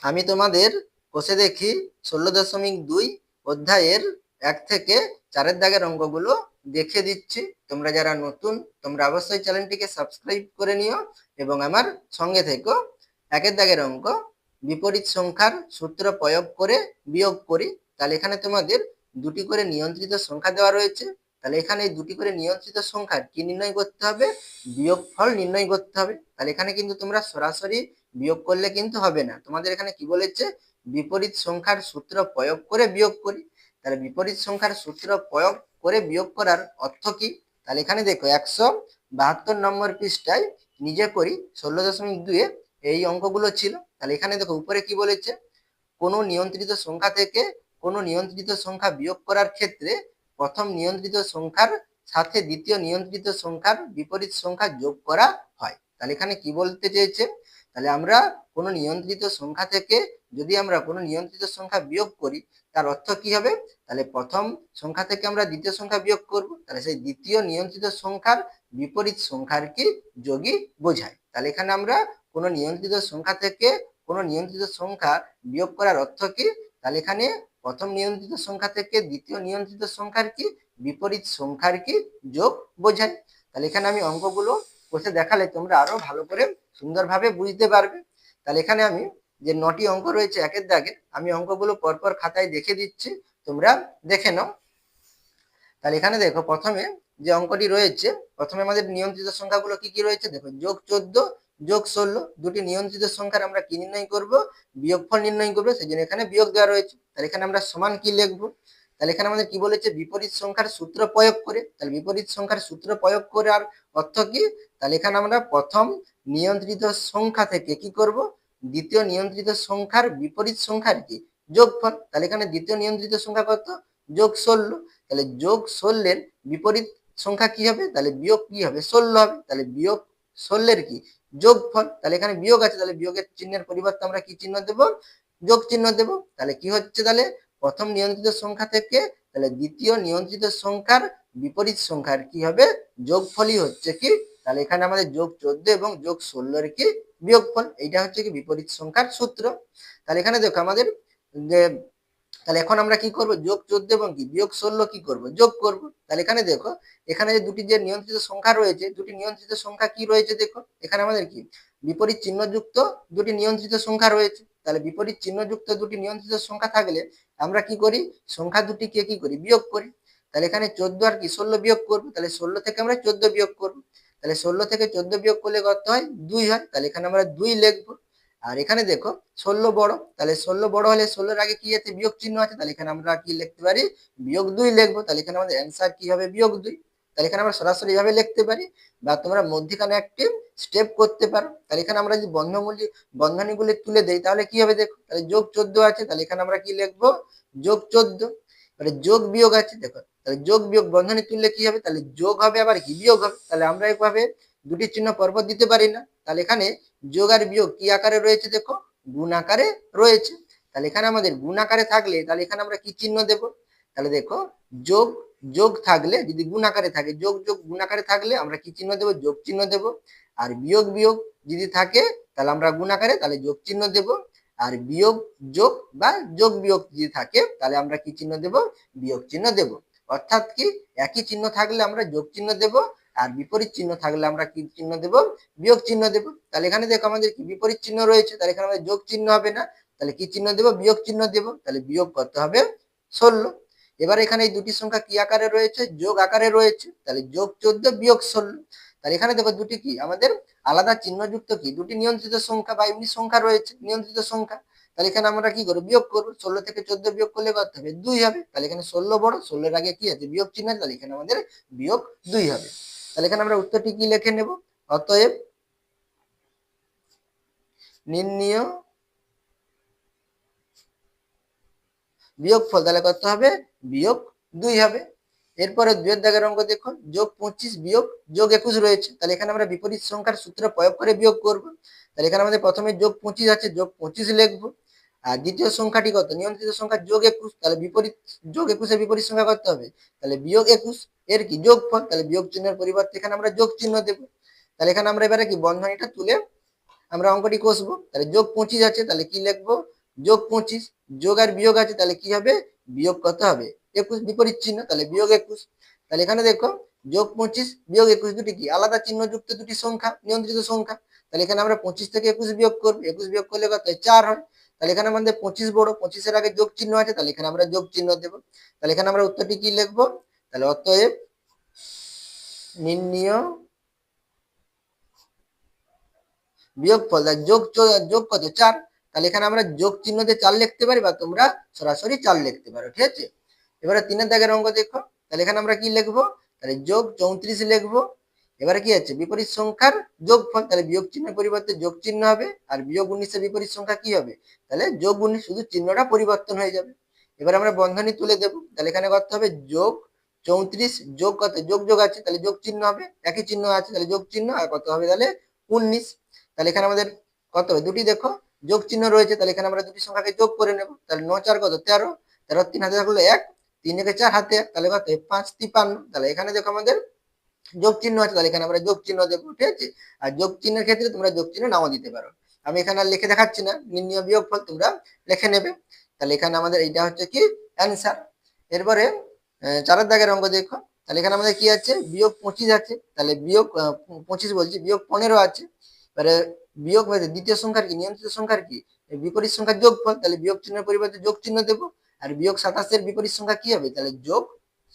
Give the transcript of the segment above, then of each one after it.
আমি তোমাদের কোষে দেখি 16.2 অধ্যায়ের 1 থেকে 4 দাগের অঙ্কগুলো দেখিয়ে দিচ্ছি। তোমরা যারা নতুন তোমরা অবশ্যই চ্যানেলটিকে সাবস্ক্রাইব করে নিও এবং আমার সঙ্গে থেকো। 1 দাগের অঙ্ক, বিপরীত সংখ্যার সূত্র প্রয়োগ করে বিয়োগ করি। তাহলে এখানে তোমাদের দুটি করে নিয়ন্ত্রিত সংখ্যা দেওয়া রয়েছে। তাহলে এখানে এই দুটি করে নিয়ন্ত্রিত সংখ্যার কি নির্ণয় করতে হবে? বিয়োগফল নির্ণয় করতে হবে। তাহলে এখানে কিন্তু তোমরা সরাসরি বিয়োগ করলে কিন্তু হবে না, তোমাদের এখানে কি বলেছে? বিপরীত সংখ্যার সূত্র প্রয়োগ করে বিয়োগ করি। তাহলে বিপরীত সংখ্যার সূত্র প্রয়োগ করে বিয়োগ করার অর্থ কি? তাহলে এখানে দেখো 172 নম্বর পৃষ্ঠায় নিজে করি 16.2 এই অঙ্কগুলো ছিল। তাহলে এখানে দেখো উপরে কি বলেছে? কোনো নিয়ন্ত্রিত সংখ্যা থেকে কোনো নিয়ন্ত্রিত সংখ্যা বিয়োগ করার ক্ষেত্রে প্রথম নিয়ন্ত্রিত সংখ্যার সাথে দ্বিতীয় নিয়ন্ত্রিত সংখ্যার বিপরীত সংখ্যা যোগ করা হয়। তাহলে এখানে কি বলতে চেয়েছে? তাহলে আমরা কোনো নিয়ন্ত্রিত সংখ্যা থেকে যদি আমরা কোনো নিয়ন্ত্রিত সংখ্যা বিয়োগ করি, তার অর্থ কি হবে? তাহলে প্রথম সংখ্যা থেকে আমরা দ্বিতীয় সংখ্যা বিয়োগ করব, তাহলে সেই দ্বিতীয় নিয়ন্ত্রিত সংখ্যার বিপরীত সংখ্যার কি যোগই বোঝায়। তাহলে এখানে আমরা কোনো নিয়ন্ত্রিত সংখ্যা থেকে কোনো নিয়ন্ত্রিত সংখ্যা বিয়োগ করার অর্থ কি? তাহলে এখানে প্রথম নিয়ন্ত্রিত সংখ্যা থেকে দ্বিতীয় নিয়ন্ত্রিত সংখ্যার কি বিপরীত সংখ্যার কি যোগ বোঝায়। তাহলে এখানে আমি অঙ্কগুলো বসে দেখালে তোমরা আরো ভালো করে সুন্দরভাবে বুঝতে পারবে। তাহলে এখানে আমি যে 9টি অঙ্ক রয়েছে 1 দাগের, আমি অঙ্কগুলো পরপর খাতায় দেখে দিচ্ছি, তোমরা দেখে নাও। তাহলে এখানে দেখো প্রথমে যে অঙ্কটি রয়েছে, প্রথমে আমাদের নিয়ন্ত্রিত সংখ্যাগুলো কি কি রয়েছে দেখো, যোগ 14 যোগ 16, দুটি নিয়ন্ত্রিত সংখ্যার আমরা কি নির্ণয় করব? বিয়োগফল নির্ণয় করব, সেই জন্য এখানে বিয়োগ দেওয়া রয়েছে। তাহলে এখানে আমরা সমান কি লিখবো? তাহলে এখানে আমাদের কি বলেছে? বিপরীত সংখ্যার সূত্র প্রয়োগ করে। তাহলে বিপরীত সংখ্যার সূত্র প্রয়োগ করে আর অর্থ কি? তাহলে এখানে আমরা প্রথম নিয়ন্ত্রিত সংখ্যা থেকে কি করব? দ্বিতীয় নিয়ন্ত্রিত সংখ্যার বিপরীত সংখ্যার কি যোগফল। তাহলে এখানে দ্বিতীয় নিয়ন্ত্রিত সংখ্যা কত? যোগ 16। তাহলে যোগ 16 বিপরীত সংখ্যা কি হবে? তাহলে বিয়োগ কি হবে? 16 হবে। তাহলে বিয়োগ 16 কি যোগফল। তাহলে এখানে বিয়োগ আছে, তাহলে বিয়োগের চিহ্নের পরিবর্তে আমরা কি চিহ্ন দেব? যোগ চিহ্ন দেব। তাহলে কি হচ্ছে? তাহলে প্রথম নিয়ন্ত্রিত সংখ্যা থেকে তাহলে দ্বিতীয় নিয়ন্ত্রিত সংখ্যার বিপরীত সংখ্যার কি হবে? যোগফলই হচ্ছে কি? তাহলে এখানে আমাদের যোগ 14 এবং যোগ 16 কি বিয়োগফল। এইটা হচ্ছে কি বিপরীত সংখ্যার সূত্র। তাহলে এখানে দেখো আমাদের যে, তাহলে এখন আমরা কি করব? যোগ 14 এবং কি বিয়োগ 16 কি করব? যোগ করব। তাহলে এখানে দেখো, এখানে যে দুটি যে নিয়ন্ত্রিত সংখ্যা রয়েছে, দুটি নিয়ন্ত্রিত সংখ্যা কি রয়েছে দেখো, এখানে আমাদের কি বিপরীত চিহ্নযুক্ত দুটি নিয়ন্ত্রিত সংখ্যা রয়েছে। তাহলে বিপরীত চিহ্নযুক্ত দুটি নিয়ন্ত্রিত সংখ্যা থাকলে আমরা কি করি? সংখ্যা দুটিকে কি করি? বিয়োগ করি। তাহলে এখানে 14 আর কি 16 বিয়োগ করব, তাহলে 16 থেকে আমরা 14 বিয়োগ করব। তাহলে 16 থেকে 14 বিয়োগ করলে কত হয়? 2 হয়। তাহলে এখানে আমরা 2 লিখবো। আর এখানে দেখো 16 বড়, তাহলে 16 বড় হলে 16 এর আগে কি আছে? বিয়োগ চিহ্ন আছে। তাহলে এখানে আমরা কি লিখতে পারি? বিয়োগ 2 লিখবো। তাহলে এখানে আমাদের অ্যান্সার কি হবে? বিয়োগ 2। তাহলে এখানে আমরা সরাসরি ভাবে লিখতে পারি, বা তোমরা মধ্যখানে একটি স্টেপ করতে পারো। তাহলে এখানে আমরা যদি বন্ধনীগুলি তুলে দেই তাহলে কি হবে দেখো, তাহলে যোগ 14 আছে, তাহলে এখানে আমরা কি লিখবো? যোগ 14। তাহলে যোগ বিয়োগ আছে দেখো, তাহলে যোগ বিয়োগ বন্ধনী তুললে কি হবে? তাহলে যোগ হবে আবার কি বিয়োগ হবে। তাহলে আমরা এইভাবে দুটি চিহ্ন পরপর দিতে পারি না। তাহলে এখানে যোগ আর বিয়োগ কি আকারে রয়েছে দেখো? গুণ আকারে রয়েছে। তাহলে এখানে আমাদের গুণ আকারে থাকলে তাহলে এখানে আমরা কি চিহ্ন দেব? তাহলে দেখো, যোগ যোগ থাকলে যদি গুণ আকারে থাকে, যোগ যোগ গুণ আকারে থাকলে আমরা কি চিহ্ন দেব? যোগ চিহ্ন দেব। আর বিয়োগ বিয়োগ যদি থাকে তাহলে আমরা গুণ আকারে তাহলে যোগ চিহ্ন দেব। আর বিয়োগ যোগ বা যোগ বিয়োগ যদি থাকে তাহলে আমরা কি চিহ্ন দেব? বিয়োগ চিহ্ন দেব। অর্থাৎ কি একই চিহ্ন থাকলে আমরা যোগ চিহ্ন দেব, আর বিপরীত চিহ্ন থাকলে আমরা কি চিহ্ন দেব? বিয়োগ চিহ্ন দেব। তাহলে এখানে দেখো আমাদের কি বিপরীত চিহ্ন রয়েছে, তাহলে এখানে আমাদের যোগ চিহ্ন হবে না, তাহলে কি চিহ্ন দেব? বিয়োগ চিহ্ন দেব। তাহলে বিয়োগ করতে হবে 16। এবার এখানে এই দুটি সংখ্যা কি আকারে রয়েছে? যোগ আকারে রয়েছে। তাহলে যোগ 14 বিয়োগ 16। তাহলে এখানে দেখো দুটি কি আমাদের আলাদা চিহ্নযুক্ত কি দুটি নিয়ন্ত্রিত সংখ্যা বা ইউনিট সংখ্যা রয়েছে, নিয়ন্ত্রিত সংখ্যা। তাহলে এখানে আমরা কি করবো? বিয়োগ করবো। 16 থেকে 14 বিয়োগ করলে কত হবে? 2 হবে। তাহলে এখানে 16 বড়, 16 এর আগে কি আছে? বিয়োগ চিহ্ন, তাহলে এখানে আমাদের বিয়োগ 2 হবে। তাহলে এখানে আমরা উত্তরটি কি লিখে নেব? অতএব নির্ণীয় বিয়োগফল তাহলে কত হবে? বিয়োগ 2 হবে। এরপরে 2 এর দাগের অঙ্ক দেখো, যোগ 25 বিয়োগ যোগ 21 রয়েছে। তাহলে এখানে আমরা বিপরীত সংখ্যার সূত্র প্রয়োগ করে বিয়োগ করব। তাহলে এখানে আমাদের প্রথমে যোগ 25 আছে, যোগ 25 লিখবো। আর দ্বিতীয় সংখ্যাটি কত? নিয়ন্ত্রিত সংখ্যা যোগ 21, তাহলে বিপরীত যোগ 21 এর বিপরীত সংখ্যা কত হবে? তাহলে বিয়োগ 21 এর কি যোগফল। তাহলে বিয়োগ চিহ্নের পরিবর্তে এখানে আমরা যোগ চিহ্ন দেব। তাহলে এখানে আমরা এবারে কি বন্ধনীটা তুলে আমরা অঙ্কটি কষবো। তাহলে যোগ 25 আছে, তাহলে কি লিখবো? যোগ 25, যোগ আর বিয়োগ আছে, তাহলে কি হবে? বিয়োগ কত হবে? 21, বিপরীত চিহ্ন, তাহলে বিয়োগ 21। তাহলে এখানে দেখো যোগ 25 বিয়োগ 21 দুটি কি আলাদা চিহ্ন যুক্ত দুটি সংখ্যা, নিয়ন্ত্রিত সংখ্যা। তাহলে এখানে আমরা 25 থেকে 21 বিয়োগ করবো, 21 বিয়োগ করলে কত হয়? 4 হয়। তাহলে এখানে আমাদের 25 বড়, 25 এর আগে যোগ চিহ্ন আছে, তাহলে এখানে আমরা যোগ চিহ্ন দেবো। তাহলে এখানে আমরা উত্তরটি কি লিখবো? তাহলে অতএব নির্ণীয় বিয়োগফল, যোগ কত? 4। তাহলে এখানে আমরা যোগ চিহ্ন দিয়ে 4 লিখতে পারি, বা তোমরা সরাসরি 4 লিখতে পারো, ঠিক আছে। এবারে 3 এর দাগের অঙ্ক দেখো। তাহলে এখানে আমরা কি লিখবো? তাহলে যোগ 34 লিখবো। এবারে কি আছে? বিপরীত সংখ্যার যোগফল, তাহলে বিয়োগ চিহ্নের পরিবর্তে যোগ চিহ্ন হবে, আর বিয়োগ 19 এর বিপরীত সংখ্যা কি হবে? তাহলে যোগ 19, শুধু চিহ্নটা পরিবর্তন হয়ে যাবে। এবার আমরা বন্ধনী তুলে দেব। তাহলে এখানে কত হবে? যোগ 34 যোগ কত? যোগ যোগ আছে, তাহলে যোগ চিহ্ন হবে, একই চিহ্ন আছে, তাহলে যোগ চিহ্ন, আর কত হবে? তাহলে 19। তাহলে এখানে আমাদের কত হবে? দুটি দেখো যোগ চিহ্ন রয়েছে, তাহলে এখানে আমরা দুটি সংখ্যাকে যোগ করে নেব। তাহলে 9 4 কত? 13, 13 3 হাতে থাকলো 1, 3 একে 4 হাতে 1, তাহলে কত? 5 53। তাহলে এখানে দেখো আমাদের যোগ চিহ্ন আছে, তাহলে এখানে আমরা যোগ চিহ্ন দেবো, ঠিক আছে। আর যোগ চিহ্নের ক্ষেত্রে তোমরা যোগ চিহ্ন নাও দিতে পারো, আমি এখানে আর লিখে দেখাচ্ছি না। নির্ণয় বিয়োগফল তোমরা লিখে নেবে। তাহলে এখানে আমাদের এইটা হচ্ছে কি অ্যান্সার। এরপরে 4 দাগের অঙ্ক দেখো। তাহলে এখানে আমাদের কি আছে? বিয়োগ 25 আছে, তাহলে বিয়োগ 25 বলছি, বিয়োগ 15 আছে। এবারে বিয়োগ দ্বিতীয় সংখ্যার কি নিয়ন্ত্রিত সংখ্যার কি বিপরীত সংখ্যার যোগফল, তাহলে বিয়োগ চিহ্নের পরিবর্তে যোগ চিহ্ন দেবো। আর বিয়োগ 27 এর বিপরীত সংখ্যা কি হবে? তাহলে যোগ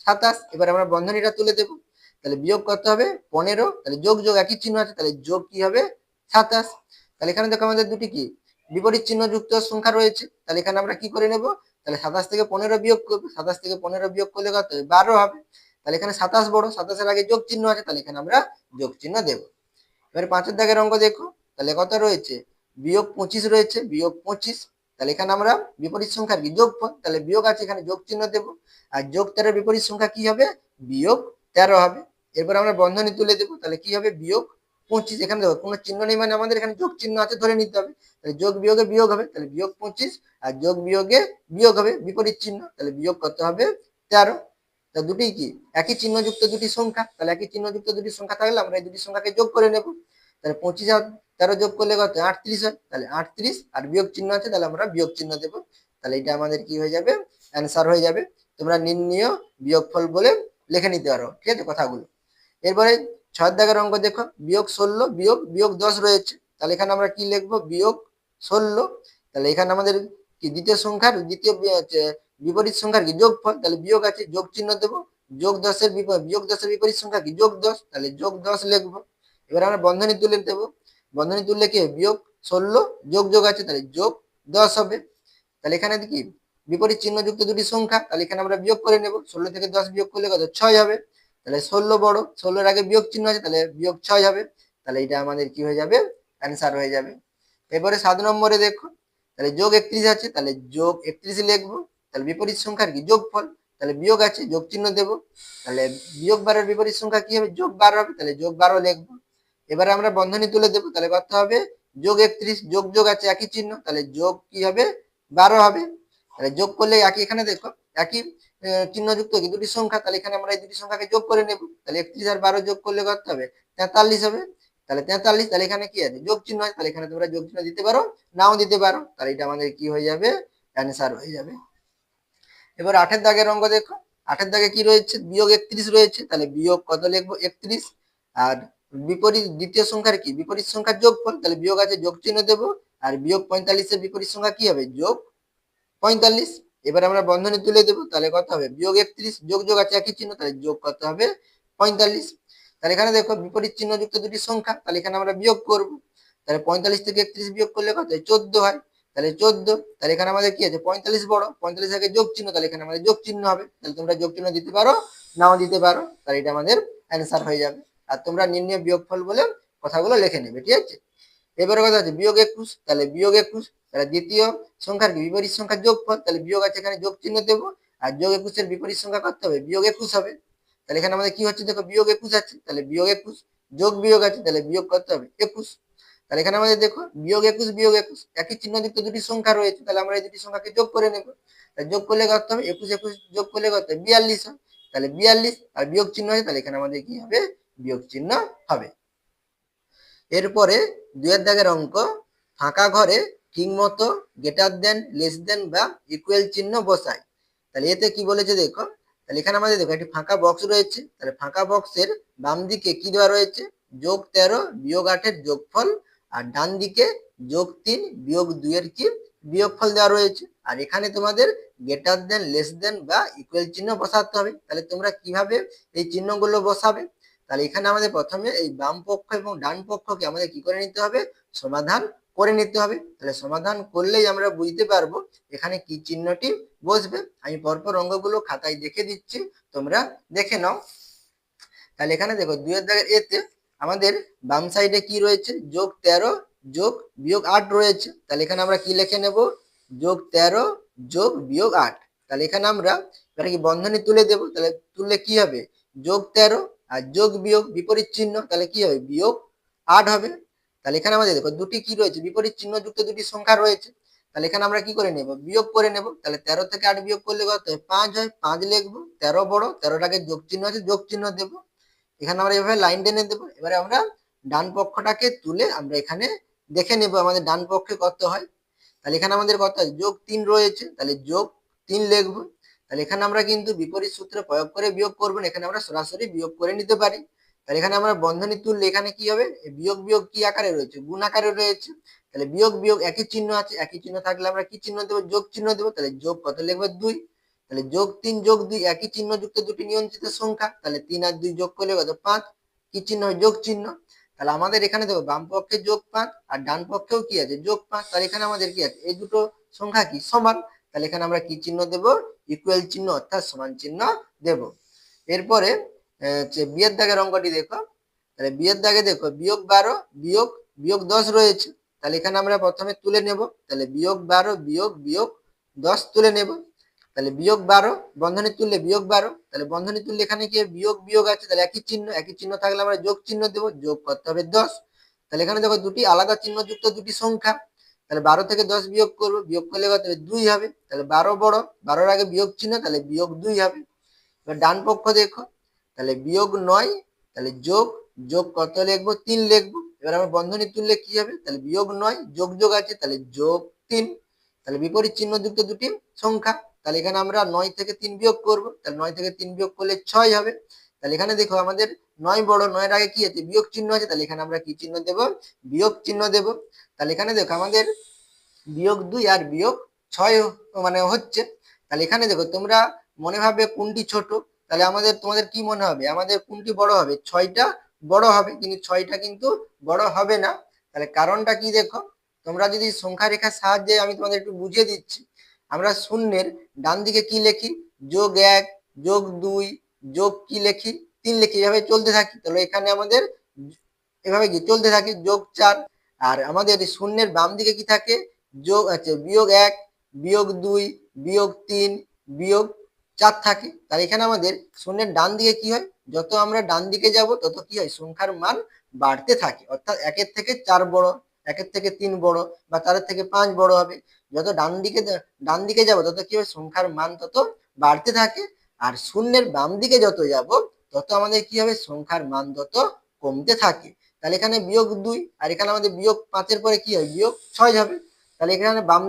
27। এবার আমরা বন্ধনীটা তুলে দেবো। তাহলে বিয়োগ কত হবে? 15, তাহলে যোগ যোগ একই চিহ্ন আছে, তাহলে যোগ কি হবে? 27। তাহলে এখানে দেখো আমাদের দুটি কি বিপরীত চিহ্ন যুক্ত সংখ্যা রয়েছে, তাহলে এখানে আমরা কি করে নেব? তাহলে 27 থেকে 15 বিয়োগ করবো, 27 থেকে 15 বিয়োগ করলে কত হবে? 12 হবে। তাহলে এখানে 27 বড়, 27 এর আগে যোগ চিহ্ন আছে, তাহলে এখানে আমরা যোগ চিহ্ন দেব। এবারে 5 দাগের অঙ্ক দেখো। তাহলে কত রয়েছে? বিয়োগ 25 রয়েছে, বিয়োগ 25। তাহলে এখানে আমরা বিপরীত সংখ্যার কি যোগফল, তাহলে বিয়োগ আছে, এখানে যোগ চিহ্ন দেব। আর যোগ 13 বিপরীত সংখ্যা কি হবে? বিয়োগ 13 হবে। এরপর আমরা বন্ধনী তুলে দেবো, তাহলে কি হবে? বিয়োগ 25। এখানে দেখো কোনো চিহ্ন নেই, মানে আমাদের এখানে যোগ চিহ্ন আছে ধরে নিতে হবে। তাহলে যোগ বিয়োগে বিয়োগ হবে, তাহলে বিয়োগ 25, আর যোগ বিয়োগে বিয়োগ হবে বিপরীত চিহ্ন, তাহলে বিয়োগ কত হবে? 13। তা দুটি কি একই চিহ্ন যুক্ত দুটি সংখ্যা, তাহলে একই চিহ্ন যুক্ত দুটি সংখ্যা থাকলে আমরা এই দুটি সংখ্যাকে যোগ করে নেব। তাহলে 25 আর 13 যোগ করলে কত? 38 হয়। তাহলে 38, আর বিয়োগ চিহ্ন আছে, তাহলে আমরা বিয়োগ চিহ্ন দেবো। তাহলে এটা আমাদের কি হয়ে যাবে? অ্যান্সার হয়ে যাবে। তোমরা নির্ণীয় বিয়োগফল বলে লিখে নিতে পারো, ঠিক আছে কথাগুলো। এরপরে 6 দাগের অঙ্ক দেখো। বিয়োগ 16 বিয়োগ বিয়োগ 10 রয়েছে, তাহলে এখানে আমরা কি লিখবো? বিয়োগ 16। তাহলে এখানে আমাদের কি দ্বিতীয় সংখ্যার বিপরীত সংখ্যার কি যোগফল, তাহলে বিয়োগ আছে, যোগ চিহ্ন দেবো। বিয়োগ 10 এর বিপরীত সংখ্যা কি? যোগ 10, তাহলে যোগ 10 লিখবো। এবার আমরা বন্ধনী তুলে দেবো। বন্ধনী তুললে কি বিয়োগ 16 যোগ যোগ আছে, তাহলে যোগ 10 হবে। তাহলে এখানে কি বিপরীত চিহ্ন যুক্ত দুটি সংখ্যা, তাহলে এখানে আমরা বিয়োগ করে নেব। 16 থেকে 10 বিয়োগ করলে কত? 6 হবে। তাহলে 16 বড়, 16 এর আগে বিয়োগ চিহ্ন আছে, তাহলে বিয়োগ 6 হবে। তাহলে এটা আমাদের কি হয়ে যাবে? অ্যান্সার হয়ে যাবে। এবারে 7 নম্বরে দেখো। তাহলে যোগ 31 আছে, তাহলে যোগ 31 লিখবো। তাহলে বিপরীত সংখ্যার কি যোগফল, তাহলে বিয়োগ আছে, যোগ চিহ্ন দেবো। তাহলে বিয়োগ 12 এর বিপরীত সংখ্যা কি হবে? যোগ 12 হবে, তাহলে যোগ 12 লিখবো। এবারে আমরা বন্ধনী তুলে দেবো, তাহলে কত হবে? যোগ 31 যোগ যোগ আছে একই চিহ্ন, তাহলে যোগ কি হবে? 12 হবে। তাহলে যোগ করলে একই, এখানে দেখো একই চিহ্ন যুক্ত কি দুটি সংখ্যা, তাহলে এখানে আমরা এই দুটি সংখ্যাকে যোগ করে নেব। তাহলে 31 আর 12 যোগ করলে কত হবে? 43 হবে। তাহলে 43, তাহলে এখানে কি আছে? যোগ চিহ্ন আছে, তাহলে এখানে তোমরা যোগ চিহ্ন দিতে পারো, নাও দিতে পারো। তাহলে এটা আমাদের কি হয়ে যাবে? অ্যান্সার হয়ে যাবে। এবার 8 দাগের অঙ্ক দেখো। 8 দাগে কি রয়েছে? বিয়োগ 31 রয়েছে, তাহলে বিয়োগ কত লিখবো? 31। আর বিপরীত দ্বিতীয় সংখ্যার কি বিপরীত সংখ্যার যোগফল, তাহলে বিয়োগ আছে, যোগ চিহ্ন দেবো। আর বিয়োগ 45 এর বিপরীত সংখ্যা কি হবে? যোগ 45। এবার আমরা বন্ধনী তুলে দেবো, তাহলে কত হবে? বিয়োগ 31 যোগ যোগ আছে একই চিহ্ন, তাহলে যোগ কত হবে? 45। তাহলে এখানে দেখো বিপরীত চিহ্ন যুক্ত দুটি সংখ্যা, তাহলে এখানে আমরা বিয়োগ করব। তাহলে 45 থেকে 31 বিয়োগ করলে কত হয়? 14 হয়। তাহলে 14, তাহলে এখানে আমাদের কি আছে? 45 বড়, 45 আগে যোগ চিহ্ন, তাহলে এখানে আমাদের যোগ চিহ্ন হবে। তাহলে তোমরা যোগ চিহ্ন দিতে পারো, নাও দিতে পারো। তাহলে এটা আমাদের অ্যান্সার হয়ে যাবে। আর তোমরা নির্ণয় বিয়োগফল বলে কথাগুলো লিখে নেবে, ঠিক আছে। এবারে কথা আছে বিয়োগ 21, তাহলে বিয়োগ 21, তাহলে দ্বিতীয় সংখ্যার কি বিপরীত সংখ্যার যোগফল, তাহলে বিয়োগ আছে, এখানে যোগ চিহ্ন দেবো। আর যোগ 21 এর বিপরীত সংখ্যা করতে হবে, বিয়োগ 21 হবে। তাহলে এখানে আমাদের কি হচ্ছে? দেখো বিয়োগ 21 আছে, তাহলে বিয়োগ 21, যোগ বিয়োগ আছে, তাহলে বিয়োগ করতে হবে 21। তাহলে এখানে আমাদের দেখো বিয়োগ 21 বিয়োগ 21 একই চিহ্ন যুক্ত দুটি সংখ্যা রয়েছে, তাহলে আমরা এই দুটি সংখ্যাকে যোগ করে নেব। তাহলে যোগ করলে করতে হবে 21 21 যোগ করলে করতে হবে 42 হয়। তাহলে 42, আর বিয়োগ চিহ্ন আছে, তাহলে এখানে আমাদের কি হবে? বিয়োগ চিহ্ন হবে। এরপরে 2 এর দাগের অঙ্ক, ফাঁকা ঘরে ঠিক মতো গ্রেটার দেন, লেস দেন বা ইকুয়াল চিহ্ন বসাই। তাহলে এতে কি বলেছে দেখো, তাহলে এখানে আমাদের দেখো একটি ফাঁকা বক্স রয়েছে। তাহলে ফাঁকা বক্সের বাম দিকে কি দেওয়া রয়েছে, +13 - 8 এর যোগফল, আর ডান দিকে +3 - 2 এর কি বিয়োগফল দেওয়া রয়েছে। আর এখানে তোমাদের গ্রেটার দেন, লেস দেন বা ইকুয়াল চিহ্ন বসাতে হবে। তাহলে তোমরা কিভাবে এই চিহ্নগুলো বসাবে, তাহলে এখানে আমাদের প্রথমে এই বাম পক্ষ এবং ডান পক্ষকে আমাদের কি করে নিতে হবে, সমাধান করে নিতে হবে। তাহলে সমাধান করলেই আমরা বুঝতে পারবো এখানে কি চিহ্নটি বসবে। আমি পরপর অঙ্কগুলো খাতায় দেখে দিচ্ছি, তোমরা দেখে নাও। তাহলে এখানে দেখো 2 এর দাগের এতে আমাদের বাম সাইডে কি রয়েছে, +13 - 8 রয়েছে। তাহলে এখানে আমরা কি লিখে নেব, +13 - 8। তাহলে এখানে আমরা এখানে কি বন্ধনী তুলে দেব। তাহলে তুললে কি হবে, +13 আর যোগ বিয়োগ বিপরীত চিহ্ন, তাহলে কি হবে, -8 হবে। তাহলে এখানে আমাদের দেখো দুটি কি রয়েছে, বিপরীত চিহ্ন যুক্ত দুটি সংখ্যা রয়েছে। তাহলে এখানে আমরা কি করে নেব, বিয়োগ করে নেব। তাহলে 13 থেকে 8 বিয়োগ করলে কত হয়, 5 হয়। 5 লিখবো, 13 বড়, 13টাকে যোগ চিহ্ন আছে, যোগ চিহ্ন দেবো। এখানে আমরা এভাবে লাইন টেনে দেবো। এবারে আমরা ডান পক্ষটাকে তুলে আমরা এখানে দেখে নেব আমাদের ডান পক্ষে কত হয়। তাহলে এখানে আমাদের কত আছে, +3 রয়েছে, তাহলে +3 লিখবো। তাহলে এখানে আমরা কিন্তু বিপরীত সূত্র প্রয়োগ করে বিয়োগ করবো না, এখানে আমরা সরাসরি বিয়োগ করে নিতে পারি। তাহলে এখানে আমরা বন্ধনী তুললে এখানে কি হবে, বিয়োগ বিয়োগ কি আকারে রয়েছে, গুণ আকারে রয়েছে। তাহলে বিয়োগ বিয়োগ একই চিহ্ন আছে, একই চিহ্ন থাকলে আমরা কি চিহ্ন দেবো, যোগ চিহ্ন দেবো। তাহলে যোগ কত লিখবো, 2। তাহলে +3 + 2 একই চিহ্ন যুক্ত দুটি নিয়ন্ত্রিত সংখ্যা। তাহলে 3 আর 2 যোগ করলে কত, 5। কি চিহ্ন হয়, যোগ চিহ্ন। তাহলে আমাদের এখানে দেখো বাম পক্ষে +5 আর ডান পক্ষেও কি আছে, +5। তাহলে এখানে আমাদের কি আছে, এই দুটো সংখ্যা কি সমান। তাহলে এখানে আমরা কি চিহ্ন দেব, ইকুয়াল চিহ্ন অর্থাৎ সমান চিহ্ন দেব। এরপরে বিয়ের দাগের অঙ্কটি দেখো। তাহলে বিয়ের দাগে দেখো -12 বিয়োগ 10 রয়েছে। তাহলে এখানে আমরা প্রথমে তুলে নেব। তাহলে -12 বিয়োগ 10 তুলে নেব। তাহলে -12 বন্ধনী তুললে -12, তাহলে বন্ধনী তুললে এখানে কি বিয়োগ বিয়োগ আছে, তাহলে একই চিহ্ন থাকলে আমরা যোগ চিহ্ন দেবো, যোগ করতে হবে 10। তাহলে এখানে দেখো দুটি আলাদা চিহ্ন যুক্ত দুটি সংখ্যা। তাহলে 12 থেকে 10 বিয়োগ করবো, বিয়োগ করলে কত হবে, 2 হবে। তাহলে 12 বড়, 12-এর আগে বিয়োগ চিহ্ন, তাহলে -2 হবে। এবার ডান পক্ষ দেখো, তাহলে -9, তাহলে যোগ যোগ কত লিখবো, 3 লিখবো। এবার আমরা বন্ধনী তুললে কি হবে, তাহলে -9 যোগ যোগ আছে, তাহলে +3। তাহলে বিপরীত চিহ্ন যুক্ত দুটি সংখ্যা। তাহলে এখানে আমরা 9 থেকে 3 বিয়োগ করব। তাহলে 9 থেকে 3 বিয়োগ করলে 6 হবে। তাহলে এখানে দেখো আমাদের 9 বড়, 9-এর আগে কি আছে, বিয়োগ চিহ্ন আছে। তাহলে এখানে আমরা কি চিহ্ন দেব, বিয়োগ চিহ্ন দেব। তাহলে এখানে দেখো আমাদের -2 আর -6 মানে হচ্ছে। তাহলে এখানে দেখো তোমরা মনে ভাবে কোনটি ছোট, তাহলে তোমাদের কি মনে হবে, আমাদের কোনটি বড় হবে, 6টা বড় হবে। কিন্তু 6টা কিন্তু বড় হবে না। তাহলে কারণটা কি দেখো, তোমরা যদি সংখ্যা রেখার সাহায্যে আমি তোমাদের একটু বুঝিয়ে দিচ্ছি। আমরা শূন্যের ডান দিকে কি লিখি, +1 +2 যোগ কি লিখি, 3 লিখি, এভাবে চলতে থাকি। তাহলে এখানে আমাদের এভাবে কি চলতে থাকে, +4। আর আমাদের শূন্যের বাম দিকে কি থাকে, -1 -2 -3 -4 থাকে। তাহলে এখানে আমাদের শূন্যের ডান দিকে কি হয়, যত আমরা ডান দিকে যাব তত কি হয়, সংখ্যার মান বাড়তে থাকে। অর্থাৎ 1-এর থেকে 4 বড়, 1-এর থেকে 3 বড় বা 4-এর থেকে 5 বড় হবে। যত ডান দিকে যাব তত কি হবে, সংখ্যার মান তত বাড়তে থাকে। আর শূন্যের বাম দিকে যত যাব তত আমাদের কি হবে, সংখ্যার মান তত কমতে থাকে। তাহলে এখানে -2 আর এখানে আমাদের -5-এর পরে কি হয়, -6 হবে। তাহলে এখানে বাম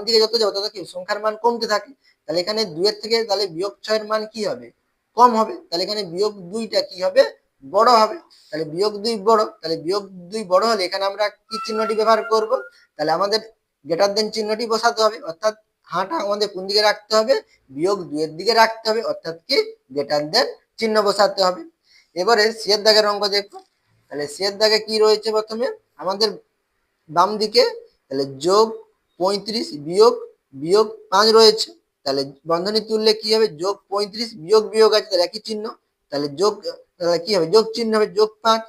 দিকে যত যাবো তত কি সংখ্যার মান কমতে থাকে। তাহলে এখানে 2 এর থেকে তাহলে -6-এর মান কি হবে, কম হবে। তাহলে এখানে -2টা কি হবে, বড় হবে। তাহলে -2 বড়, তাহলে -2 বড় হলে এখানে আমরা কি চিহ্নটি ব্যবহার করব, তাহলে আমাদের গ্রেটার দেন চিহ্নটি বসাতে হবে। অর্থাৎ হাঁটা আমাদের কোন দিকে রাখতে হবে, -2 এর দিকে রাখতে হবে। অর্থাৎ কি গ্রেটার দেন চিহ্ন বসাতে হবে। এবারে সের দাগের অঙ্ক দেখো। তাহলে সের দাগে কি রয়েছে, প্রথমে আমাদের বাম দিকে তাহলে +35 বিয়োগ 5 রয়েছে। তাহলে বন্ধনী তুললে কি হবে, +35 বিয়োগ বিয়োগ আছে, তাহলে একই চিহ্ন। তাহলে কি হবে, যোগ চিহ্ন হবে, +5।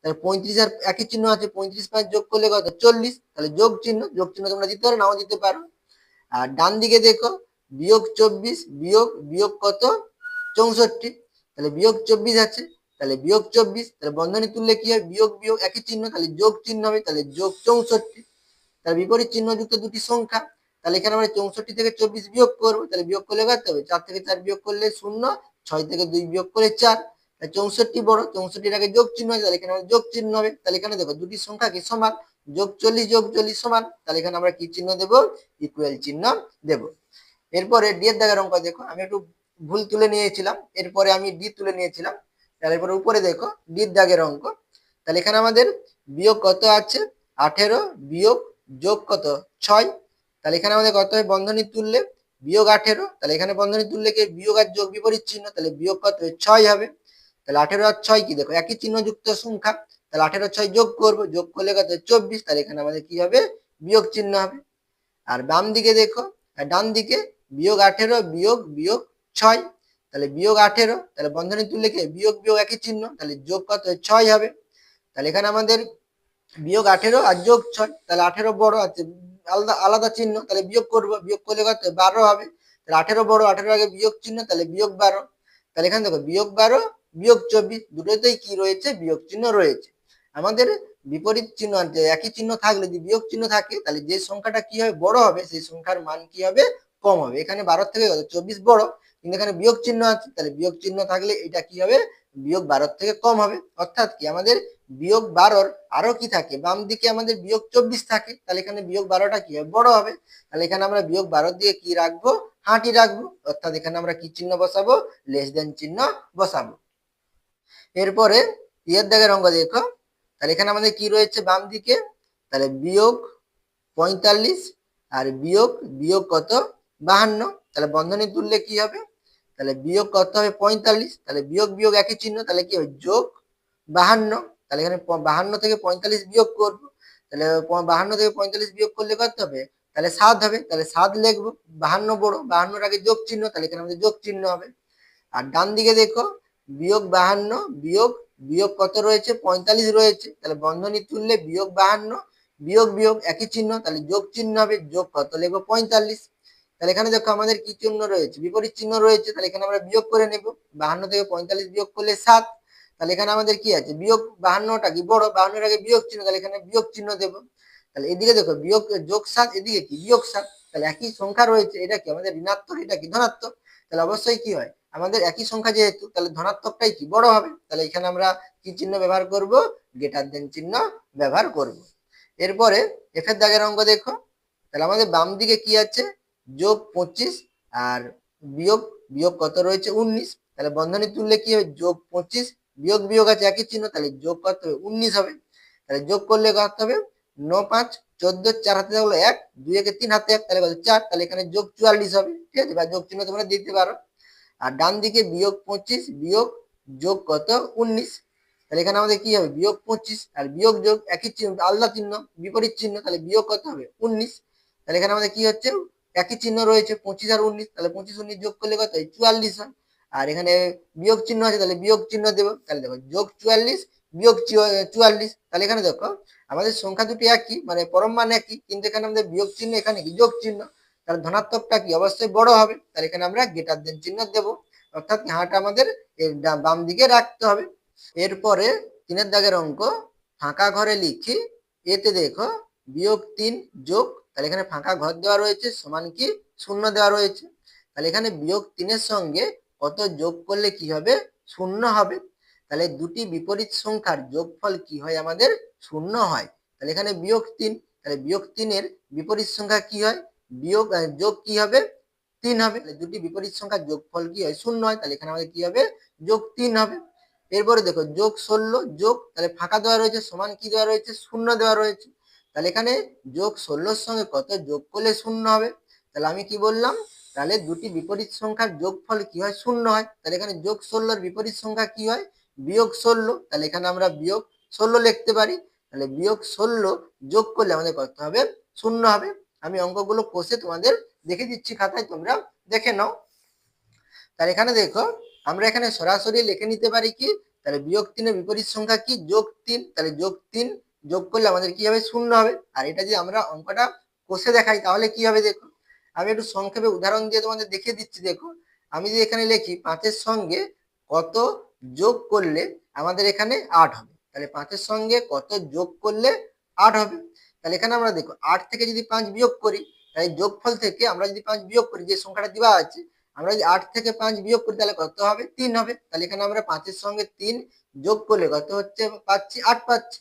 তাহলে 35 আর একই চিহ্ন আছে, 35 5 যোগ করলে কত, 40। তাহলে যোগ চিহ্ন তোমরা দিতে পারো, নাও দিতে পারো। আর ডান দিকে দেখো -24 বিয়োগ কত, 64। তাহলে -24 আছে, তাহলে -24। তাহলে বন্ধনী তুললে কি হয়, বিয়োগ বিয়োগ একই চিহ্ন, তাহলে যোগ চিহ্ন হবে, তাহলে যোগ 64। তার বিপরীত চিহ্ন যুক্ত দুটি সংখ্যা। তাহলে এখানে আমরা 64 থেকে 24 বিয়োগ করবো। তাহলে বিয়োগ করলে কত হবে, 4 থেকে 4 বিয়োগ করলে 0, 6 থেকে 2 বিয়োগ করলে 4। 64 বড়, 64 আগে যোগ চিহ্ন আছে, তাহলে এখানে আমাদের যোগ চিহ্ন হবে। তাহলে এখানে দেখো দুটি সংখ্যা কি সমান, যোগ 40 সমান, তাহলে এখানে আমরা কি চিহ্ন দেব, ইকুয়াল চিহ্ন দেব। এরপরে ডি এর দাগের অঙ্ক দেখো, আমি একটু ভুল তুলে নিয়েছিলাম, এরপরে আমি ডি তুলে নিয়েছিলাম। তাহলে এরপরে উপরে দেখো ডি এর দাগের অঙ্ক, তাহলে এখানে আমাদের বিয়োগ কত আছে 18 বিয়োগ যোগ কত 6, তাহলে এখানে আমাদের কত হয় বন্ধনী তুললে বিয়োগ 18, তাহলে এখানে বন্ধনী তুললে কি বিয়োগ আর যোগ বিপরীত চিহ্ন, তাহলে বিয়োগ কত 6 হবে। তাহলে 18 আর 6 কি দেখো একই চিহ্ন যুক্ত সংখ্যা, তাহলে 18 6 যোগ করব, যোগ করলে কত 24, তাহলে এখানে আমাদের কি হবে বিয়োগ চিহ্ন হবে। আর বাম দিকে দেখো, আর ডান দিকে বিয়োগ 18 বিয়োগ বিয়োগ 6, তাহলে বিয়োগ 18, তাহলে বন্ধনী তুললে কি বিয়োগ বিয়োগ একই চিহ্ন, তাহলে যোগ কত 6 হবে। তাহলে এখানে আমাদের বিয়োগ 18 আর যোগ 6, তাহলে 18 বড় আছে আলাদা আলাদা চিহ্ন, তাহলে বিয়োগ করব, বিয়োগ করলে কত 12 হবে। তাহলে 18 বড়, 18 আগে বিয়োগ চিহ্ন, তাহলে বিয়োগ 12, তাহলে এখানে দেখো বিয়োগ 12 বিয়োগ 24 দুটোতেই কি রয়েছে বিয়োগ চিহ্ন রয়েছে। আমাদের বিপরীত চিহ্ন একই চিহ্ন থাকলে যদি বিয়োগ চিহ্ন থাকে, তাহলে যে সংখ্যাটা কি হবে বড় হবে সেই সংখ্যার মান কি হবে কম হবে। এখানে 12 থেকে 24 বড়, কিন্তু এখানে বিয়োগ চিহ্ন আছে, তাহলে বিয়োগ চিহ্ন থাকলে এটা কি হবে বিয়োগ 12 থেকে কম হবে। অর্থাৎ কি আমাদের বিয়োগ 12 আরো কি থাকে বাম দিকে আমাদের বিয়োগ 24 থাকে, তাহলে এখানে বিয়োগ 12টা কি হবে বড় হবে। তাহলে এখানে আমরা বিয়োগ 12 দিয়ে কি রাখবো হাঁটি রাখবো, অর্থাৎ এখানে আমরা কি চিহ্ন বসাবো লেস দেন চিহ্ন বসাবো। এরপরে এর দাগের অঙ্ক দেখো, তাহলে এখানে আমাদের কি রয়েছে বাম দিকে, তাহলে বিয়োগ 45 আর বিয়োগ বিয়োগ কত 52, তাহলে বন্ধনী তুললে কি হবে, তাহলে বিয়োগ কত হবে 45, তাহলে বিয়োগ বিয়োগ একই চিহ্ন, তাহলে কি হবে যোগ 52, তাহলে এখানে 52 থেকে 45 বিয়োগ করব, তাহলে 52 থেকে 45 বিয়োগ করলে কত হবে, তাহলে 7 হবে, তাহলে 7 লিখবো, 52 বড়, 52 আগে যোগ চিহ্ন, তাহলে এখানে আমাদের যোগ চিহ্ন হবে। আর ডান দিকে দেখো বিয়োগ 52 বিয়োগ বিয়োগ কত রয়েছে 45 রয়েছে, তাহলে বন্ধনী তুললে বিয়োগ 52 বিয়োগ বিয়োগ একই চিহ্ন, তাহলে যোগ চিহ্ন হবে, যোগ কত লিখবো 45, তাহলে এখানে দেখো আমাদের কি চিহ্ন রয়েছে বিপরীত চিহ্ন রয়েছে, তাহলে এখানে আমরা বিয়োগ করে নেব, 52 থেকে 45 বিয়োগ করলে 7, তাহলে এখানে আমাদের কি আছে বিয়োগ 52টা কি বড়, 52 এর আগে বিয়োগ চিহ্ন, তাহলে এখানে বিয়োগ চিহ্ন দেব। তাহলে এদিকে দেখো বিয়োগ যোগ 7, এদিকে কি বিয়োগ 7, তাহলে একই সংখ্যা রয়েছে, এটা কি আমাদের ঋণাত্মক এটা কি ধনাত্মক, তাহলে অবশ্যই কি হয় আমাদের একই সংখ্যা যেহেতু তাহলে ধনাত্মকটাই কি বড় হবে, তাহলে এখানে আমরা কি চিহ্ন ব্যবহার করব গ্রেটার দেন চিহ্ন ব্যবহার করব। এরপরে এফ এর দাগের অঙ্ক দেখো, তাহলে আমাদের বাম দিকে কি আছে যোগ 25 আর বিয়োগ বিয়োগ কত রয়েছে 19, তাহলে বন্ধনী তুললে কি হবে যোগ 25 বিয়োগ বিয়োগ আছে একই চিহ্ন, তাহলে যোগ কত হবে 19 হবে। তাহলে যোগ করলে কত হবে 9 5 14, 4 হাতে থাকলো 1, 2 একে 3 হাতে 1, তাহলে কত 4, তাহলে এখানে যোগ 44 হবে, ঠিক আছে, বা যোগ চিহ্ন তোমরা দিতে পারো। আর ডান দিকে বিয়োগ 25 বিয়োগ যোগ কত 19, তাহলে এখানে আমাদের কি হবে বিয়োগ 25 আর বিয়োগ যোগ একই চিহ্ন আলাদা চিহ্ন বিপরীত চিহ্ন, তাহলে বিয়োগ কত হবে 19, তাহলে এখানে আমাদের কি হচ্ছে একই চিহ্ন রয়েছে 25 আর 19, তাহলে 25 19 যোগ করলে কত হয় 44 হয়। আর এখানে বিয়োগ চিহ্ন আছে, তাহলে বিয়োগ চিহ্ন দেবো, তাহলে দেখো যোগ 44 বিয়োগ 44, তাহলে এখানে দেখো আমাদের সংখ্যা দুটি একই মানে পরম মান একই, কিন্তু এখানে আমাদের বিয়োগ চিহ্ন এখানে কি যোগ চিহ্ন, তাহলে ধনাত্মকটা কি অবশ্যই বড় হবে, তাহলে এখানে আমরা গ্রেটার দেন চিহ্ন দেব, অর্থাৎ হাঁটা আমাদের বাম দিকে রাখতে হবে। এরপরে 3 দাগের অঙ্ক, ফাঁকা ঘরে লিখি এতে দেখো বিয়োগ 3 যোগ, তাহলে এখানে ফাঁকা ঘর দেওয়া রয়েছে সমান কি শূন্য দেওয়া রয়েছে, তাহলে এখানে বিয়োগ 3 এর সঙ্গে কত যোগ করলে কি হবে শূন্য হবে, তাহলে দুটি বিপরীত সংখ্যার যোগফল কি হয় আমাদের শূন্য হয়। তাহলে এখানে বিয়োগ 3, তাহলে বিয়োগ 3 এর বিপরীত সংখ্যা কি হয় বিয়োগ যোগ কি হবে 3 হবে, দুটি বিপরীত সংখ্যার যোগফল কি হয় শূন্য হয়, তাহলে এখানে আমাদের কি হবে যোগ 3 হবে। এরপরে দেখো যোগ 16 যোগ, তাহলে ফাঁকা দেওয়া রয়েছে সমান কি দেওয়া রয়েছে শূন্য দেওয়া রয়েছে, তাহলে এখানে যোগ 16 সঙ্গে কত যোগ করলে শূন্য হবে, তাহলে আমি কি বললাম তাহলে দুটি বিপরীত সংখ্যার যোগফল কি হয় শূন্য হয়, তাহলে এখানে যোগ 16 এর বিপরীত সংখ্যা কি হয় বিয়োগ 16, তাহলে এখানে আমরা বিয়োগ 16 লিখতে পারি, তাহলে বিয়োগ 16 যোগ করলে আমাদের কত হবে শূন্য হবে। আমি অঙ্কগুলো কষে তোমাদের দেখে দিচ্ছি খাতায়, তোমরা দেখে নাও। তাহলে এখানে দেখো আমরা এখানে সরাসরি লিখে নিতে পারি কি, তাহলে বিয়োগ 3 এর বিপরীত সংখ্যা কি যোগ 3, তাহলে যোগ 3 যোগ করলে আমাদের কি হবে শূন্য হবে। আর এটা যদি আমরা অঙ্কটা কষে দেখাই তাহলে কি হবে দেখো, আমি একটু সংক্ষেপে উদাহরণ দিয়ে তোমাদের দেখিয়ে দিচ্ছি। দেখো আমি যদি এখানে লিখি 5 এর সঙ্গে কত যোগ করলে আমাদের এখানে 8 হবে, তাহলে 5 এর সঙ্গে কত যোগ করলে 8 হবে, তাহলে এখানে আমরা দেখো 8 থেকে যদি 5 বিয়োগ করি, তাহলে যোগফল থেকে আমরা যদি 5 বিয়োগ করি যে সংখ্যাটা দেওয়া আছে আমরা যদি 8 থেকে 5 বিয়োগ করি তাহলে কত হবে? 3 হবে। তাহলে এখানে আমরা 5 এর সঙ্গে 3 যোগ করলে কত হচ্ছে পাচ্ছি? 8 পাচ্ছি।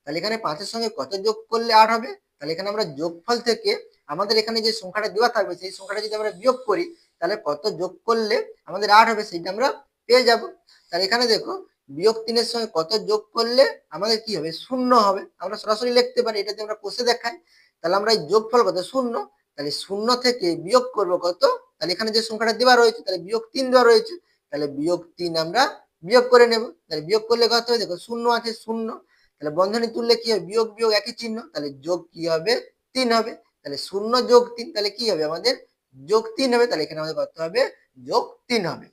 তাহলে এখানে 5 এর সঙ্গে কত যোগ করলে 8 হবে? তাহলে এখানে আমরা যোগফল থেকে আমাদের এখানে যে সংখ্যাটা দেওয়া থাকবে সেই সংখ্যাটা যদি আমরা বিয়োগ করি তাহলে কত যোগ করলে আমাদের 8 হবে সেটা আমরা পেয়ে যাব। তাহলে এখানে দেখো বিয়োগ 3 এর সঙ্গে কত যোগ করলে আমাদের কি হবে? 0 হবে। আমরা সরাসরি লিখতে পারি, এটা যদি আমরা কষে দেখাই তাহলে আমরা এই যোগফল কত? 0। তাহলে 0 থেকে বিয়োগ করব কত? তাহলে এখানে যে সংখ্যাটা দেওয়া রয়েছে তাহলে বিয়োগ 3 দেওয়া রয়েছে, তাহলে বিয়োগ 3 আমরা বিয়োগ করে নেব। তাহলে বিয়োগ করলে কত হবে? দেখো 0 আছে 0, তাহলে বন্ধনী তুললে কি হবে? বিয়োগ বিয়োগ একই চিহ্ন, তাহলে যোগ কি হবে? 3 হবে। তাহলে 0 যোগ 3 তাহলে কি হবে? আমাদের যোগ 3 হবে। তাহলে এখানে আমাদের কত হবে? যোগ 3 হবে।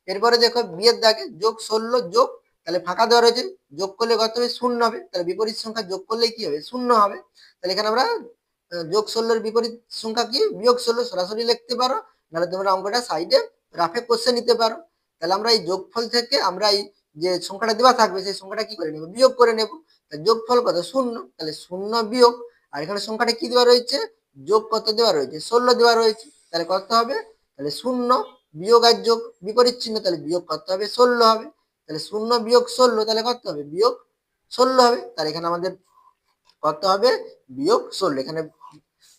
এরপরে দেখো বিয়ের দাগে যোগ 16 যোগ, তাহলে ফাঁকা দেওয়া রয়েছে, যোগ করলে কত হবে? 0 হবে। তাহলে বিপরীত সংখ্যা যোগ করলে কি হবে? 0 হবে। তাহলে এখানে আমরা যোগ 16 এর বিপরীত সংখ্যা কি? বিয়োগ 16 সরাসরি লিখতে পারো, নাহলে তোমরা অঙ্কটা সাইডে রাফে কষে নিতে পারো। তাহলে আমরা এই যোগফল থেকে আমরা এই যে সংখ্যাটা দেওয়া থাকবে সেই সংখ্যাটা কি করে নেব? বিয়োগ করে নেব। যোগফল কত? 0। তাহলে 0 বিয়োগ, আর এখানে সংখ্যাটা কি দেওয়া রয়েছে? যোগ কত দেওয়া রয়েছে? 16 দেওয়া রয়েছে। তাহলে কত হবে? তাহলে 0 বিয়োগ আর যোগ বিপরীত চিহ্ন, তাহলে বিয়োগ কত হবে? 16 হবে। তাহলে 0 বিয়োগ 16 তাহলে কত হবে? বিয়োগ 16 হবে। তাহলে এখানে আমাদের কত হবে? বিয়োগ 16। এখানে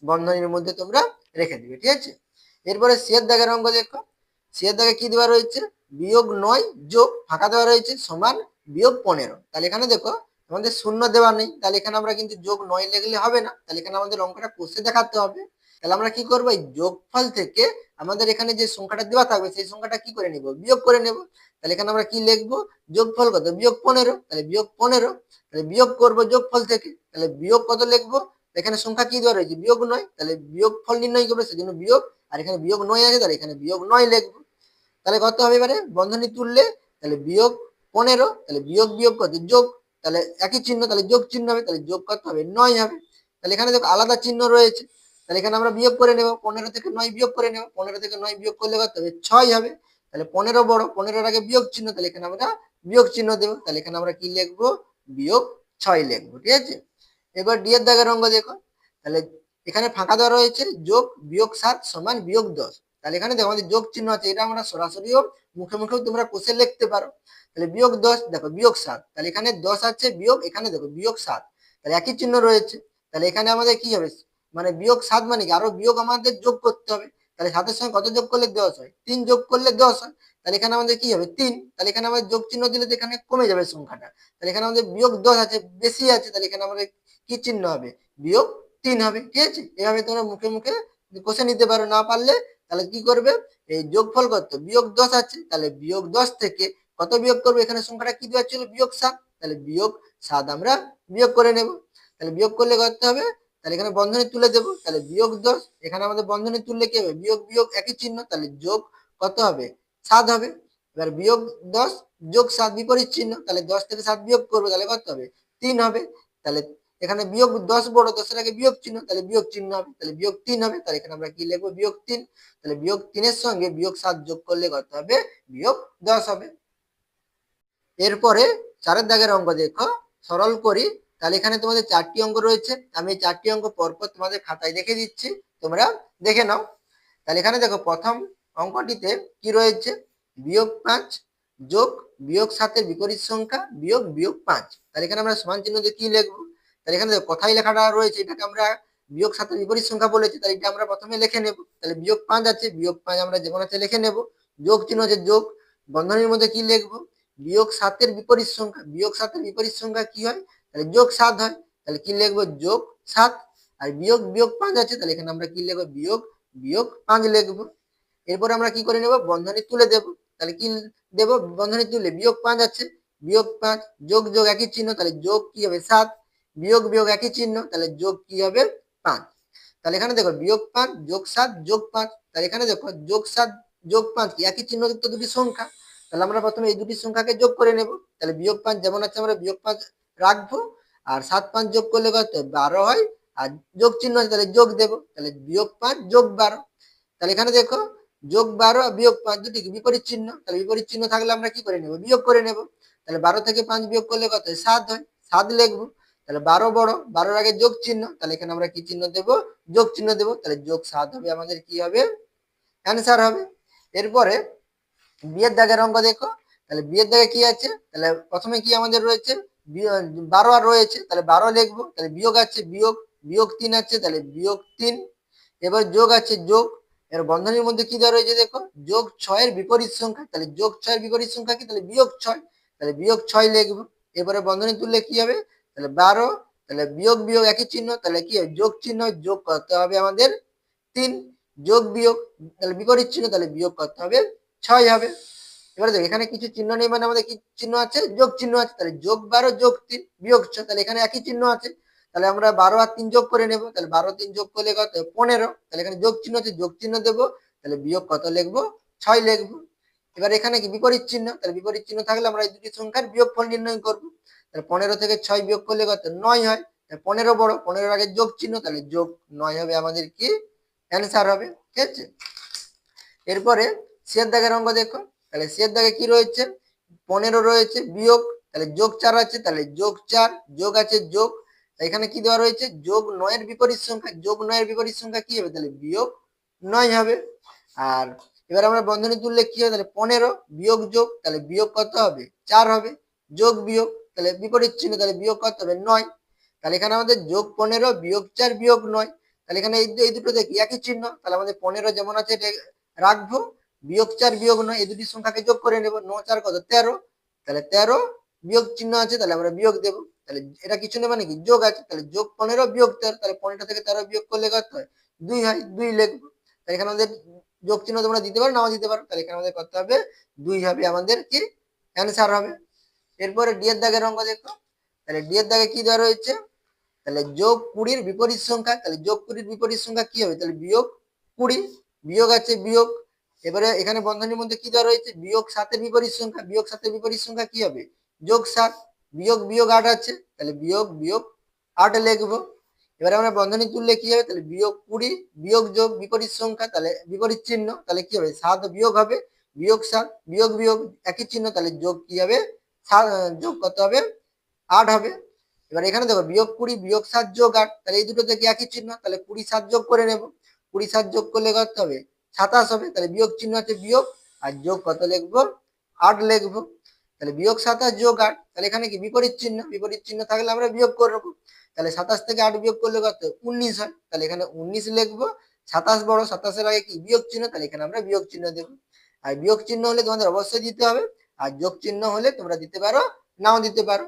বন্ধনীর মধ্যে তোমরা রেখে দিবে, ঠিক আছে। এরপরে সিয়ের দাগের অঙ্ক দেখো। সিয়ের দাগে কি দেওয়া রয়েছে? বিয়োগ 9 যোগ ফাঁকা দেওয়া রয়েছে সমান বিয়োগ 15। তাহলে এখানে দেখো আমাদের শূন্য দেওয়া নেই, তাহলে এখানে আমরা কিন্তু যোগ 9 লিখলে হবে না, তাহলে এখানে আমাদের অঙ্কটা কষে দেখাতে হবে। তাহলে আমরা কি করবো? এই যোগফল থেকে আমাদের এখানে যে সংখ্যাটা দেওয়া থাকবে সেই সংখ্যাটা কি করে নিব? বিয়োগ করে নেব। তাহলে এখানে আমরা কি লিখবো? যোগফল কত? বিয়োগ 15। তাহলে বিয়োগ 15, তাহলে বিয়োগ করবো যোগফল থেকে, তাহলে বিয়োগ কত লিখবো? এখানে সংখ্যা কি দেওয়া রয়েছে? বিয়োগ 9, তাহলে বিয়োগ ফল নির্ণয় করবো সেজন্য বিয়োগ, আর এখানে বিয়োগ 9 আছে তাহলে এখানে বিয়োগ 9 লিখবো। তাহলে কত হবে এবারে? বন্ধনী তুললে তাহলে বিয়োগ 15, তাহলে বিয়োগ বিয়োগ কত? যোগ, তাহলে একই চিহ্ন, তাহলে যোগ চিহ্ন হবে, তাহলে যোগ কত হবে? 9 হবে। তাহলে এখানে দেখো আলাদা চিহ্ন রয়েছে, তাহলে এখানে আমরা বিয়োগ করে নেব, 15 থেকে 9 বিয়োগ করে নেব, 15 থেকে 9 বিয়োগ করলে কত হবে? 6 হবে। তাহলে 15 বড়, 15 এর আগে বিয়োগ চিহ্ন, তাহলে এখানে আমরা বিয়োগ চিহ্ন দেবো, তাহলে এখানে আমরা কি লিখবো? বিয়োগ 6 লিখবো, ঠিক আছে। এবার ডি এর দাগের অঙ্ক দেখো। তাহলে এখানে ফাঁকা দেওয়া রয়েছে যোগ বিয়োগ 7 সমান বিয়োগ 10। তাহলে এখানে দেখো আমাদের যোগ চিহ্ন আছে, এটা আমরা সরাসরিও মুখে মুখেও তোমরা কষে লিখতে পারো। তাহলে বিয়োগ 10, দেখো বিয়োগ 7, তাহলে এখানে 10 আছে বিয়োগ, এখানে দেখো বিয়োগ 7, তাহলে একই চিহ্ন রয়েছে। তাহলে এখানে আমাদের কি হবে? মানে বিয়োগ 7 মানে কি আরো বিয়োগ আমাদের যোগ করতে হবে। তাহলে 7 এর সঙ্গে কত যোগ করলে 10 হয়? 3 যোগ করলে 10 হয়। তাহলে এখানে আমাদের কি হবে? 3। তাহলে এখানে আমাদের যোগ চিহ্ন দিলে তো এখানে কমে যাবে সংখ্যাটা। তাহলে এখানে আমাদের বিয়োগ 10 আছে, বেশি আছে, তাহলে এখানে আমাদের কি চিহ্ন হবে? বিয়োগ 3 হবে, ঠিক আছে। এভাবে তোমরা মুখে মুখে কষে নিতে পারো, না পারলে তাহলে কি করবে? এই যোগফল কত? বিয়োগ 10 আছে, তাহলে বিয়োগ 10 থেকে কত বিয়োগ করবে? এখানে সংখ্যাটা কি দেওয়া ছিল? বিয়োগ 7, তাহলে বিয়োগ 7 আমরা বিয়োগ করে নেব। তাহলে বিয়োগ করলে কত হবে? তাহলে এখানে বন্ধনী তুলে দেবো, তাহলে বিয়োগ 10, এখানে আমাদের বন্ধনী তুললে কি হবে? বিয়োগ বিয়োগ একই চিহ্ন, তাহলে যোগ কত হবে? 7 হবে। এবার বিয়োগ 10 যোগ 7 বিপরীত চিহ্ন, তাহলে 10 থেকে 7 বিয়োগ করবো, তাহলে কত হবে? 3 হবে। তাহলে এখানে বিয়োগ 10 বড়, 10 এর আগে বিয়োগ চিহ্ন, তাহলে বিয়োগ চিহ্ন হবে, তাহলে বিয়োগ 3 হবে। তাহলে এখানে আমরা কি লিখবো? বিয়োগ 3। তাহলে বিয়োগ 3 এর সঙ্গে বিয়োগ 7 যোগ করলে কত হবে? বিয়োগ 10 হবে। এরপরে 4 দাগের অঙ্ক দেখো, সরল করি। তাহলে এখানে তোমাদের 4টি অঙ্ক রয়েছে, আমি 4টি অঙ্ক পরপর তোমাদের খাতায় দেখে দিচ্ছি, তোমরা দেখে নাও। তাহলে এখানে দেখো প্রথম অঙ্কটিতে কি রয়েছে? বিয়োগ 5 যোগ বিয়োগ 7 এর বিপরীত সংখ্যা বিয়োগ বিয়োগ 5। তাহলে এখানে আমরা সমান চিহ্ন দিয়ে কি লিখবো? তাহলে এখানে দেখো কথাই লেখাটা রয়েছে, এটাকে আমরা বিয়োগ 7 এর বিপরীত সংখ্যা বলেছি, তাহলে এটা আমরা প্রথমে লিখে নেব। তাহলে বিয়োগ 5 আছে, বিয়োগ 5 আমরা যেমন আছে লিখে নেব, যোগ চিহ্ন আছে যোগ, বন্ধনীর মধ্যে কি লিখবো? বিয়োগ 7 এর বিপরীত সংখ্যা, বিয়োগ 7 এর বিপরীত সংখ্যা কি হয়? তাহলে যোগ 7 হয়, তাহলে কি লিখবো? যোগ 7। আর বিয়োগ বিয়োগ 5 আছে, তাহলে এখানে আমরা কি লিখবো? বিয়োগ বিয়োগ 5 লিখবো। এরপর আমরা কি করে নেব? বন্ধনী তুলে দেব। তাহলে কি দেব? বন্ধনী তুলে বিয়োগ 5 আছে, বিয়োগ 5 যোগ যোগ একই চিহ্ন, তাহলে যোগ কি হবে? 7, বিয়োগ বিয়োগ একই চিহ্ন, তাহলে যোগ কি হবে? 5। তাহলে এখানে দেখো বিয়োগ 5 যোগ 7 যোগ 5, তাহলে এখানে দেখো যোগ 7 যোগ 5 কি একই চিহ্নযুক্ত দুটি সংখ্যা, তাহলে আমরা প্রথমে এই দুটি সংখ্যাকে যোগ করে নেব। তাহলে বিয়োগ 5 যেমন আছে আমরা বিয়োগ 5 রাখবো, আর 7 5 যোগ করলে কত? 12 হয়, আর যোগ চিহ্ন আছে তাহলে যোগ দেব, তাহলে বিয়োগ 5 যোগ 12। তাহলে এখানে দেখো যোগ 12 বিয়োগ 5 দুটি বিপরীত চিহ্ন, তাহলে বিপরীত চিহ্ন থাকলে আমরা কি করে নেব? বিয়োগ করে নেব। তাহলে 12 থেকে 5 বিয়োগ করলে কত হয়? 7 হয়, 7 লিখবো। তাহলে 12 বড়, 12 এর আগে যোগ চিহ্ন, তাহলে এখানে আমরা কি চিহ্ন দেব? যোগ চিহ্ন দেব, তাহলে যোগ 7 হবে, আমাদের কি হবে? অ্যান্সার হবে। এরপরে বিয়ের দাগের অঙ্ক দেখো, তাহলে বিয়ের দাগে কি আছে, তাহলে প্রথমে কি আমাদের রয়েছে 12 আর রয়েছে, তাহলে 12 লিখবো, তাহলে বিয়োগ আছে বিয়োগ, বিয়োগ 3 আছে, তাহলে বিয়োগ 3, এবার যোগ আছে যোগ, এর বন্ধনীর মধ্যে কি দেওয়া রয়েছে দেখো যোগ 6 এর বিপরীত সংখ্যা, তাহলে যোগ 6 এর বিপরীত সংখ্যা কি, তাহলে বিয়োগ 6, তাহলে বিয়োগ 6 লিখবো, এবারে বন্ধনী তুললে কি হবে, তাহলে 12, তাহলে বিয়োগ বিয়োগ একই চিহ্ন, তাহলে কি হবে যোগ চিহ্ন, যোগ করতে হবে আমাদের 3, যোগ বিয়োগ তাহলে বিপরীত চিহ্ন, তাহলে বিয়োগ করতে হবে 6 হবে। এবারে দেখো এখানে কিছু চিহ্ন নেই মানে আমাদের কি চিহ্ন আছে, যোগ চিহ্ন আছে, তাহলে যোগ 12 যোগ 3 বিয়োগ 6, তাহলে এখানে একই চিহ্ন আছে, তাহলে আমরা 12 আর 3 যোগ করে নেব, তাহলে 12 3 যোগ করলে কত 15, তাহলে এখানে যোগ চিহ্ন আছে যোগ চিহ্ন দেবো, তাহলে বিয়োগ কত লিখবো 6 লিখবো। এবার এখানে কি বিপরীত চিহ্ন, তাহলে বিপরীত চিহ্ন থাকলে আমরা এই দুটি সংখ্যার বিয়োগফল নির্ণয় করব, তাহলে 15 থেকে 6 বিয়োগ করলে কত 9 হয়, 15 বড়, 15 আগে যোগ চিহ্ন, তাহলে যোগ 9 হবে আমাদের কি অ্যান্সার হবে, ঠিক আছে। এরপরে শেষ দাগের অঙ্ক দেখো, তাহলে শেষ দাগে কি রয়েছে 15 রয়েছে বিয়োগ, তাহলে যোগ 4 আছে, তাহলে যোগ 4, যোগ আছে যোগ, এখানে কি দেওয়া রয়েছে যোগ 9 এর বিপরীত সংখ্যা, যোগ 9 এর বিপরীত সংখ্যা কি হবে, তাহলে বিয়োগ 9 হবে। আর এবার আমরা বন্ধনী তুললে কি হবে, তাহলে 15 বিয়োগ যোগ, তাহলে বিয়োগ কত হবে 4 হবে, যোগ বিয়োগ তাহলে বিপরীত চিহ্ন, তাহলে বিয়োগ কত হবে 9, তাহলে এখানে আমাদের যোগ 15 বিয়োগ 4 বিয়োগ 9, তাহলে এখানে এই দুটো দেখি একই চিহ্ন, তাহলে আমাদের 15 যেমন আছে এটা রাখবো, বিয়োগ 4 বিয়োগ 9 এই দুটি সংখ্যাকে যোগ করে নেব, 9 4 কত 13, তাহলে 13 বিয়োগ চিহ্ন আছে, তাহলে আমরা বিয়োগ দেব, তাহলে এটা কিছু নেই মানে কি যোগ আছে, তাহলে যোগ 15 বিয়োগ 13, তাহলে 15 থেকে 13 বিয়োগ করলে কত হয় 2 হয়, 2 লিখবো, তাহলে এখানে আমাদের যোগ চিহ্ন তোমরা দিতে পারো নাও দিতে পারো, তাহলে এখানে আমাদের কত হবে 2 হবে আমাদের কি অ্যান্সার হবে। এরপরে ডি এর দাগের অঙ্ক দেখো, তাহলে ডি এর দাগে কি দেওয়া রয়েছে, তাহলে যোগ 20 এর বিপরীত সংখ্যা, তাহলে যোগ 20 এর বিপরীত সংখ্যা কি হবে, তাহলে বিয়োগ 20, বিয়োগ আছে বিয়োগ, এবারে এখানে বন্ধনীর মধ্যে কি দেওয়া রয়েছে বিয়োগ 7 এর বিপরীত সংখ্যা, বিয়োগ 7 এর বিপরীত সংখ্যা কি হবে যোগ 7, বিয়োগ বিয়োগ 8 আছে, তাহলে বিয়োগ বিয়োগ 8 লিখবো, এবারে আমরা বন্ধনী তুললে কি হবে, তাহলে বিয়োগ 20 বিয়োগ যোগ বিপরীত সংখ্যা, তাহলে বিপরীত চিহ্ন, তাহলে কি হবে 7 বিয়োগ হবে, বিয়োগ 7 বিয়োগ বিয়োগ একই চিহ্ন, তাহলে যোগ কি হবে যোগ কত হবে 8 হবে। এবার এখানে দেখো বিয়োগ 20 বিয়োগ 7 যোগ 8, তাহলে এই দুটো থেকে একই চিহ্ন, তাহলে 20 7 যোগ করে নেব, 20 7 যোগ করলে কত হবে 27 হবে, তাহলে বিয়োগ চিহ্ন আছে বিয়োগ, আর যোগ কত লিখবো 8 লিখবো, তাহলে বিয়োগ 27 যোগ 8, তাহলে এখানে কি বিপরীত চিহ্ন, বিপরীত চিহ্ন থাকলে আমরা বিয়োগ করবো, তাহলে 27 থেকে 8 বিয়োগ করলে কত 19 হয়, তাহলে এখানে 19 লিখবো, 27 বড়, 27 এর আগে কি বিয়োগ চিহ্ন, তাহলে এখানে আমরা বিয়োগ চিহ্ন দেবো, আর বিয়োগ চিহ্ন হলে তোমাদের অবশ্যই দিতে হবে, আর যোগ চিহ্ন হলে তোমরা দিতে পারো নাও দিতে পারো।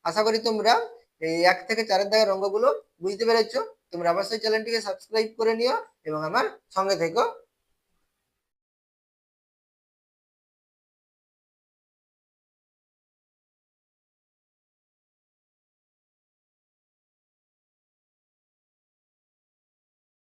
আশা করি তোমরা এই 1 থেকে 4 এর দাগের অঙ্কগুলো বুঝতে পেরেছো, তোমরা অবশ্যই চ্যানেলটিকে সাবস্ক্রাইব করে নিও এবং আমার সঙ্গে থেকো।